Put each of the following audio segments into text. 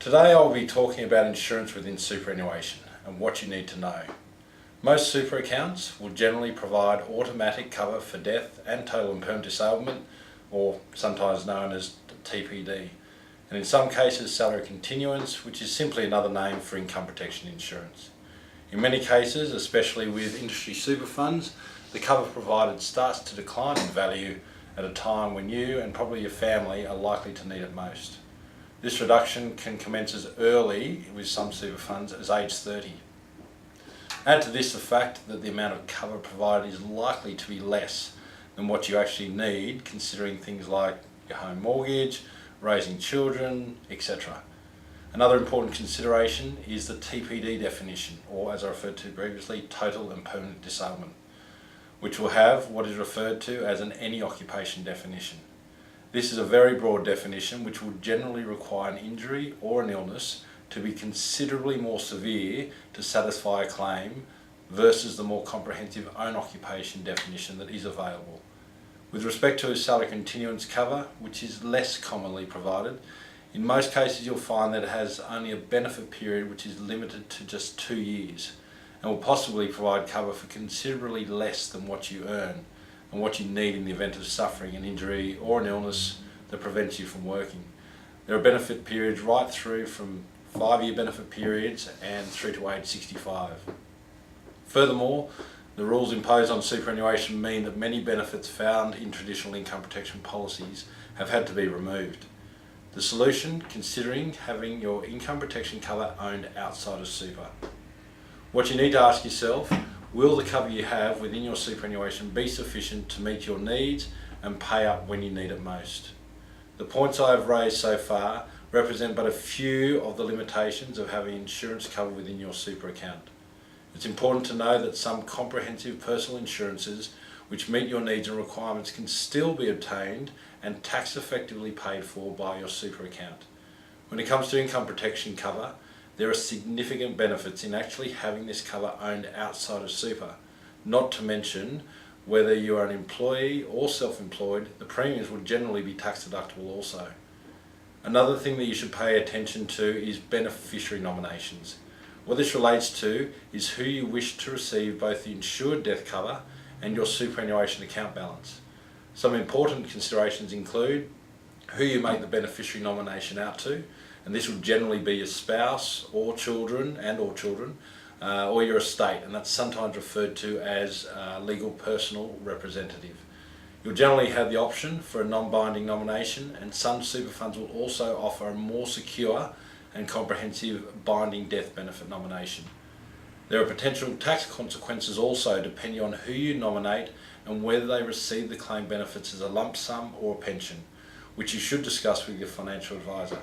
Today I'll be talking about insurance within superannuation and what you need to know. Most super accounts will generally provide automatic cover for death and total and permanent disablement, or sometimes known as TPD, and in some cases salary continuance, which is simply another name for income protection insurance. In many cases, especially with industry super funds, the cover provided starts to decline in value at a time when you and probably your family are likely to need it most. This reduction can commence as early with some super funds as age 30. Add to this the fact that the amount of cover provided is likely to be less than what you actually need, considering things like your home mortgage, raising children, etc. Another important consideration is the TPD definition, or as I referred to previously, total and permanent disablement, which will have what is referred to as an any occupation definition. This is a very broad definition which will generally require an injury or an illness to be considerably more severe to satisfy a claim versus the more comprehensive own occupation definition that is available. With respect to a salary continuance cover, which is less commonly provided, in most cases you'll find that it has only a benefit period which is limited to just 2 years and will possibly provide cover for considerably less than what you earn and what you need in the event of suffering an injury or an illness that prevents you from working. There are benefit periods right through from 5-year benefit periods and through to age 65. Furthermore, the rules imposed on superannuation mean that many benefits found in traditional income protection policies have had to be removed. The solution, considering having your income protection cover owned outside of super. What you need to ask yourself, will the cover you have within your superannuation be sufficient to meet your needs and pay up when you need it most? The points I have raised so far represent but a few of the limitations of having insurance cover within your super account. It's important to know that some comprehensive personal insurances which meet your needs and requirements can still be obtained and tax effectively paid for by your super account. When it comes to income protection cover, there are significant benefits in actually having this cover owned outside of super. Not to mention, whether you are an employee or self-employed, the premiums will generally be tax deductible also. Another thing that you should pay attention to is beneficiary nominations. What this relates to is who you wish to receive both the insured death cover and your superannuation account balance. Some important considerations include who you make the beneficiary nomination out to, and this will generally be your spouse or children or your estate, and that's sometimes referred to as a legal personal representative. You'll generally have the option for a non-binding nomination, and some super funds will also offer a more secure and comprehensive binding death benefit nomination. There are potential tax consequences also depending on who you nominate and whether they receive the claim benefits as a lump sum or a pension, which you should discuss with your financial advisor.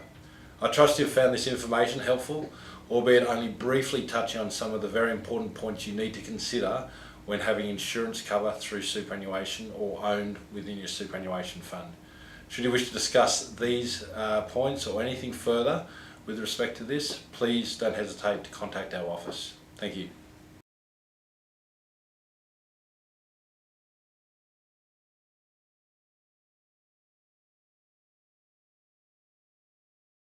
I trust you've found this information helpful, albeit only briefly touching on some of the very important points you need to consider when having insurance cover through superannuation or owned within your superannuation fund. Should you wish to discuss these points or anything further with respect to this, please don't hesitate to contact our office. Thank you.